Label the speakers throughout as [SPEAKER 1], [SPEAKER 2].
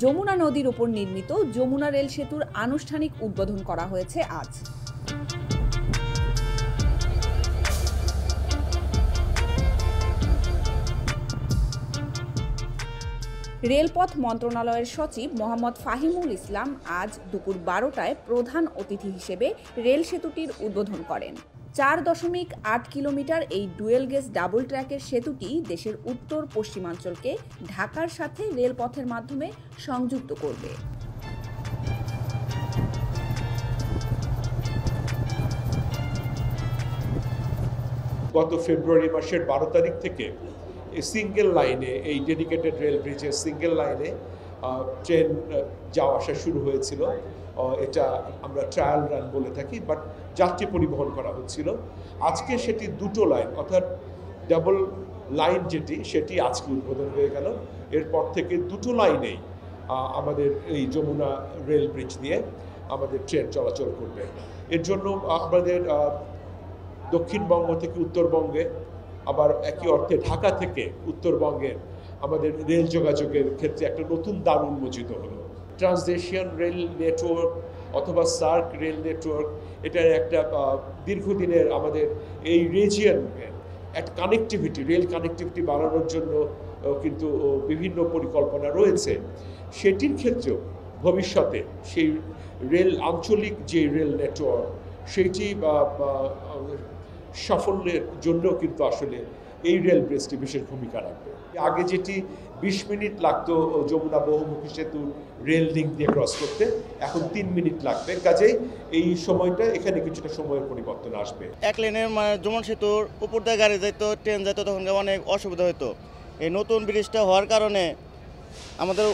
[SPEAKER 1] যমুনা নদীর উপর নির্মিত যমুনা রেল সেতুর আনুষ্ঠানিক উদ্বোধন করা হয়েছে আজ। রেলপথ মন্ত্রণালয়ের সচিব মোহাম্মদ ফাহিমুল ইসলাম আজ দুপুর 12টায় প্রধান অতিথি হিসেবে রেল সেতুটির উদ্বোধন করেন। 4.8 কিলোমিটার এই ডুয়েল গেজ ডাবল ট্র্যাকের সেতুটি দেশের উত্তর পশ্চিমাঞ্চলকে ঢাকার সাথে রেলপথের মাধ্যমে সংযুক্ত করবে।
[SPEAKER 2] গত ফেব্রুয়ারি মাসের 12 তারিখ থেকে সিঙ্গেল লাইনে এই ডেডিকেটেড রেল ব্রিজের সিঙ্গেল লাইনে ট্রেন যাওয়া আসা শুরু হয়েছিল। এটা আমরা ট্রায়াল রান বলে থাকি, বাট যাত্রী পরিবহন করা হচ্ছিল। আজকে সেটি দুটো লাইন, অর্থাৎ ডাবল লাইন সেটি আজকে উদ্বোধন হয়ে গেল। এরপর থেকে দুটো লাইনেই আমাদের এই যমুনা রেল ব্রিজ দিয়ে আমাদের ট্রেন চলাচল করবে। এর জন্য আমাদের দক্ষিণবঙ্গ থেকে উত্তরবঙ্গে, আবার একই অর্থে ঢাকা থেকে উত্তরবঙ্গের আমাদের রেল যোগাযোগের ক্ষেত্রে একটা নতুন দ্বার উন্মোচিত হলো। ট্রান্সএশিয়ান রেল নেটওয়ার্ক অথবা সার্ক রেল নেটওয়ার্ক, এটার একটা দীর্ঘদিনের আমাদের এই রিজিয়নের একটা কানেক্টিভিটি, রেল কানেক্টিভিটি বাড়ানোর জন্য কিন্তু বিভিন্ন পরিকল্পনা রয়েছে। সেটির ক্ষেত্রেও ভবিষ্যতে সেই রেল আঞ্চলিক যে রেল নেটওয়ার্ক সেটি সাফল্যের জন্য কিন্তু আসলে এই রেল ব্রিজটি বিশেষ ভূমিকা রাখবে। আগে যেটি 20 মিনিট লাগতো যমুনা বহুমুখী সেতু রেল লিঙ্ক দিয়ে ক্রস করতে, এখন 3 মিনিট লাগবে। কাজেই এই সময়টা এখানে কিছুটা সময়ের পরিবর্তন আসবে।
[SPEAKER 3] এক লেনে যমুনা সেতুর উপর দিয়ে গাড়ি যেত, ট্রেন যেত, তখন অনেক অসুবিধা হতো। এই নতুন ব্রিজটা হওয়ার কারণে আমাদের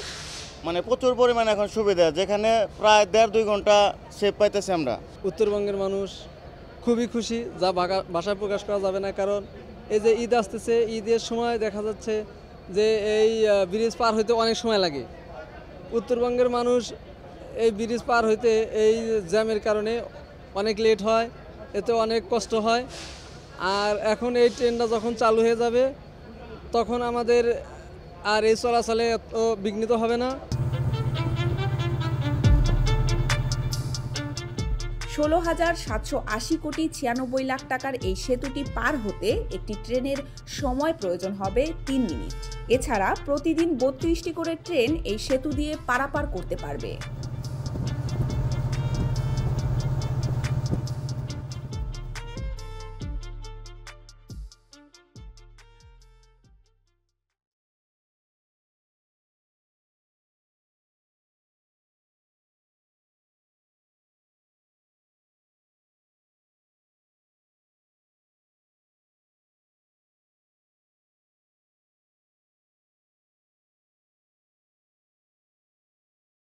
[SPEAKER 3] প্রচুর পরিমাণে এখন সুবিধা, যেখানে প্রায় 1.5-2 ঘন্টা সেভ পাইতেছি আমরা।
[SPEAKER 4] উত্তরবঙ্গের মানুষ খুবই খুশি, যা ভাষায় প্রকাশ করা যাবে না। কারণ এই যে ঈদ আসতেছে, ঈদের সময় দেখা যাচ্ছে যে এই ব্রিজ পার হইতে অনেক সময় লাগে। উত্তরবঙ্গের মানুষ এই ব্রিজ পার হইতে এই জ্যামের কারণে অনেক লেট হয়, এতে অনেক কষ্ট হয়। আর এখন এই ট্রেনটা যখন চালু হয়ে যাবে, তখন আমাদের আর এই চলাচলে এত বিঘ্নিত হবে না।
[SPEAKER 1] 16,780 কোটি 96 লাখ টাকার এই সেতুটি পার হতে একটি ট্রেনের সময় প্রয়োজন হবে 3 মিনিট। এছাড়া প্রতিদিন 32টি করে ট্রেন এই সেতু দিয়ে পারাপার করতে পারবে।